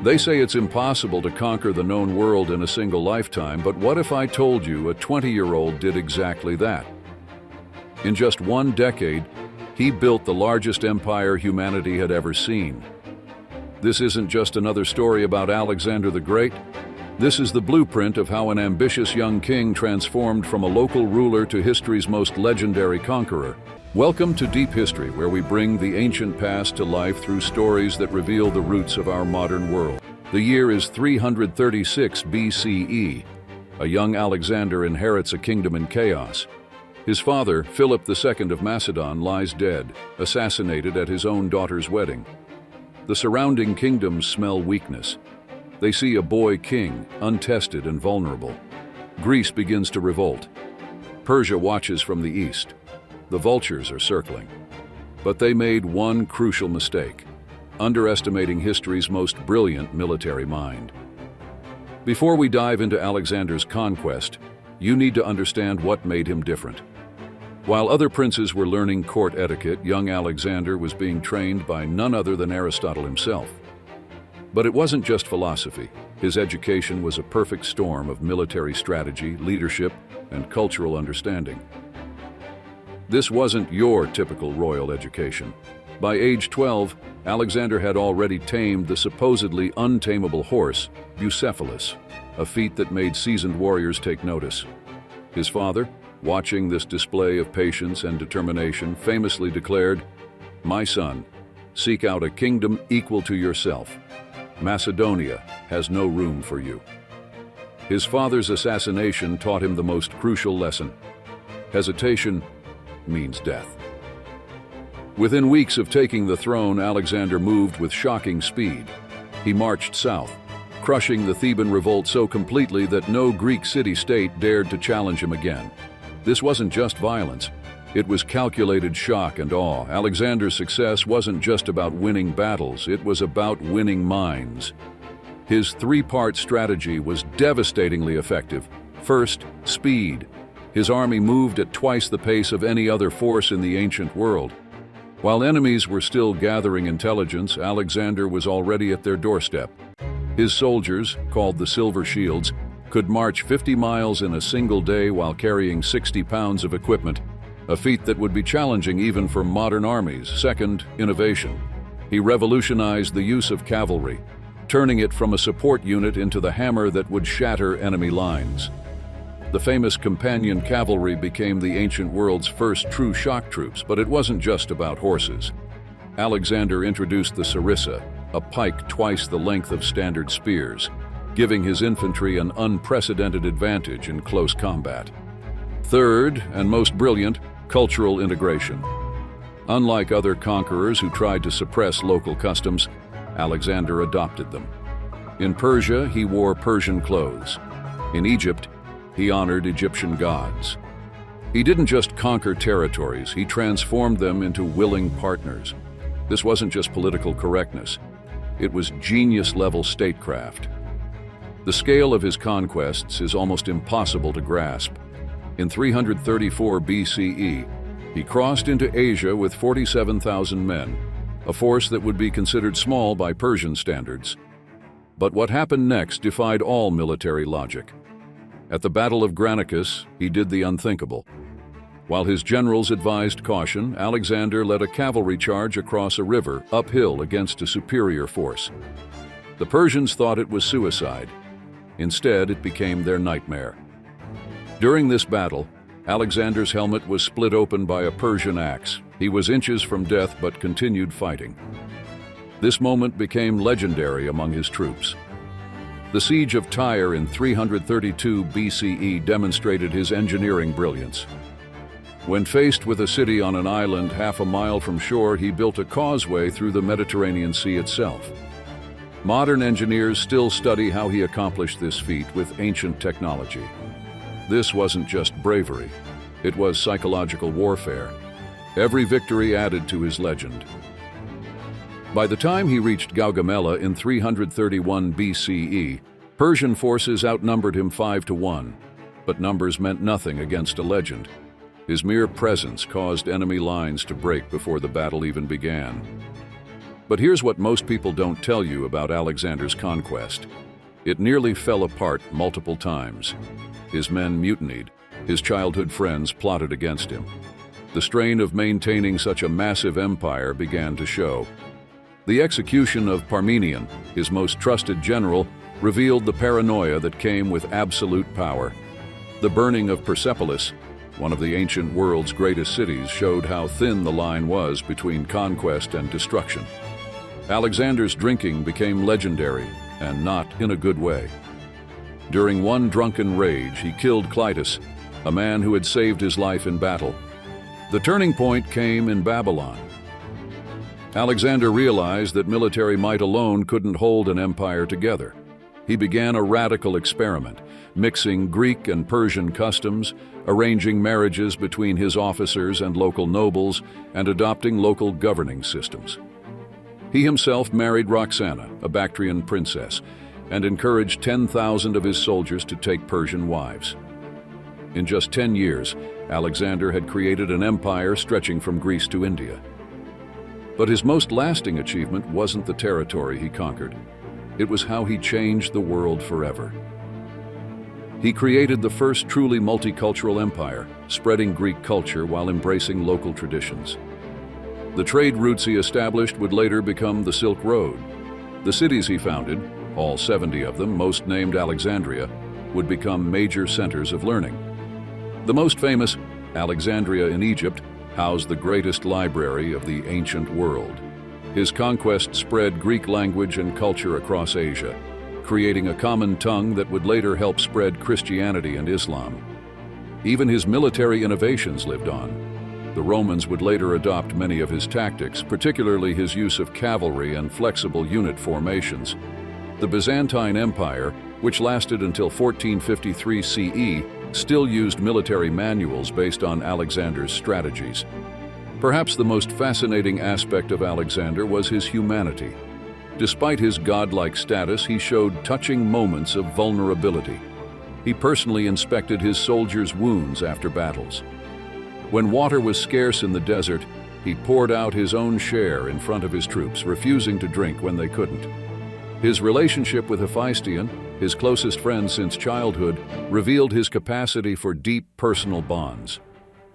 They say it's impossible to conquer the known world in a single lifetime, but what if I told you a 20-year-old did exactly that? In just one decade, he built the largest empire humanity had ever seen. This isn't just another story about Alexander the Great. This is the blueprint of how an ambitious young king transformed from a local ruler to history's most legendary conqueror. Welcome to Deep History, where we bring the ancient past to life through stories that reveal the roots of our modern world. The year is 336 BCE. A young Alexander inherits a kingdom in chaos. His father, Philip II of Macedon, lies dead, assassinated at his own daughter's wedding. The surrounding kingdoms smell weakness. They see a boy king, untested and vulnerable. Greece begins to revolt. Persia watches from the east. The vultures are circling. But they made one crucial mistake, underestimating history's most brilliant military mind. Before we dive into Alexander's conquest, you need to understand what made him different. While other princes were learning court etiquette, young Alexander was being trained by none other than Aristotle himself. But it wasn't just philosophy. His education was a perfect storm of military strategy, leadership, and cultural understanding. This wasn't your typical royal education. By age 12, Alexander had already tamed the supposedly untamable horse, Bucephalus, a feat that made seasoned warriors take notice. His father, watching this display of patience and determination, famously declared, "My son, seek out a kingdom equal to yourself. Macedonia has no room for you." His father's assassination taught him the most crucial lesson. Hesitation means death. Within weeks of taking the throne, Alexander moved with shocking speed. He marched south, crushing the Theban revolt so completely that no Greek city-state dared to challenge him again. This wasn't just violence. It was calculated shock and awe. Alexander's success wasn't just about winning battles, it was about winning minds. His three-part strategy was devastatingly effective. First, speed. His army moved at twice the pace of any other force in the ancient world. While enemies were still gathering intelligence, Alexander was already at their doorstep. His soldiers, called the Silver Shields, could march 50 miles in a single day while carrying 60 pounds of equipment, a feat that would be challenging even for modern armies. Second, innovation. He revolutionized the use of cavalry, turning it from a support unit into the hammer that would shatter enemy lines. The famous companion cavalry became the ancient world's first true shock troops, but it wasn't just about horses. Alexander introduced the sarissa, a pike twice the length of standard spears, giving his infantry an unprecedented advantage in close combat. Third, and most brilliant, cultural integration. Unlike other conquerors who tried to suppress local customs, Alexander adopted them. In Persia, he wore Persian clothes. In Egypt, he honored Egyptian gods. He didn't just conquer territories, he transformed them into willing partners. This wasn't just political correctness, it was genius-level statecraft. The scale of his conquests is almost impossible to grasp. In 334 BCE, he crossed into Asia with 47,000 men, a force that would be considered small by Persian standards. But what happened next defied all military logic. At the Battle of Granicus, he did the unthinkable. While his generals advised caution, Alexander led a cavalry charge across a river, uphill against a superior force. The Persians thought it was suicide. Instead, it became their nightmare. During this battle, Alexander's helmet was split open by a Persian axe. He was inches from death but continued fighting. This moment became legendary among his troops. The siege of Tyre in 332 BCE demonstrated his engineering brilliance. When faced with a city on an island half a mile from shore, he built a causeway through the Mediterranean Sea itself. Modern engineers still study how he accomplished this feat with ancient technology. This wasn't just bravery, it was psychological warfare. Every victory added to his legend. By the time he reached Gaugamela in 331 BCE, Persian forces outnumbered him 5-1, but numbers meant nothing against a legend. His mere presence caused enemy lines to break before the battle even began. But here's what most people don't tell you about Alexander's conquest. It nearly fell apart multiple times. His men mutinied. His childhood friends plotted against him. The strain of maintaining such a massive empire began to show. The execution of Parmenion, his most trusted general, revealed the paranoia that came with absolute power. The burning of Persepolis, one of the ancient world's greatest cities, showed how thin the line was between conquest and destruction. Alexander's drinking became legendary, and not in a good way. During one drunken rage, he killed Clytus, a man who had saved his life in battle. The turning point came in Babylon. Alexander realized that military might alone couldn't hold an empire together. He began a radical experiment, mixing Greek and Persian customs, arranging marriages between his officers and local nobles, and adopting local governing systems. He himself married Roxana, a Bactrian princess, and encouraged 10,000 of his soldiers to take Persian wives. In just 10 years, Alexander had created an empire stretching from Greece to India. But his most lasting achievement wasn't the territory he conquered. It was how he changed the world forever. He created the first truly multicultural empire, spreading Greek culture while embracing local traditions. The trade routes he established would later become the Silk Road. The cities he founded, all 70 of them, most named Alexandria, would become major centers of learning. The most famous, Alexandria in Egypt, housed the greatest library of the ancient world. His conquest spread Greek language and culture across Asia, creating a common tongue that would later help spread Christianity and Islam. Even his military innovations lived on. The Romans would later adopt many of his tactics, particularly his use of cavalry and flexible unit formations. The Byzantine Empire, which lasted until 1453 CE, still used military manuals based on Alexander's strategies. Perhaps the most fascinating aspect of Alexander was his humanity. Despite his godlike status, he showed touching moments of vulnerability. He personally inspected his soldiers' wounds after battles. When water was scarce in the desert, he poured out his own share in front of his troops, refusing to drink when they couldn't. His relationship with Hephaestion, his closest friend since childhood, revealed his capacity for deep personal bonds.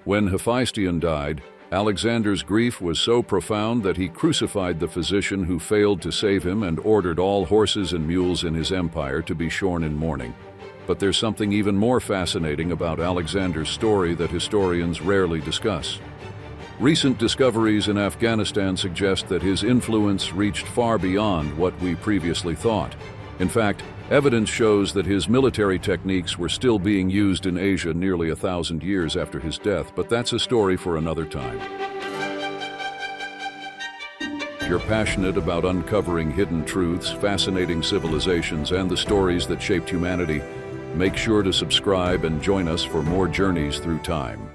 When Hephaestion died, Alexander's grief was so profound that he crucified the physician who failed to save him and ordered all horses and mules in his empire to be shorn in mourning. But there's something even more fascinating about Alexander's story that historians rarely discuss. Recent discoveries in Afghanistan suggest that his influence reached far beyond what we previously thought. In fact, evidence shows that his military techniques were still being used in Asia nearly 1,000 years after his death, but that's a story for another time. If you're passionate about uncovering hidden truths, fascinating civilizations, and the stories that shaped humanity, make sure to subscribe and join us for more journeys through time.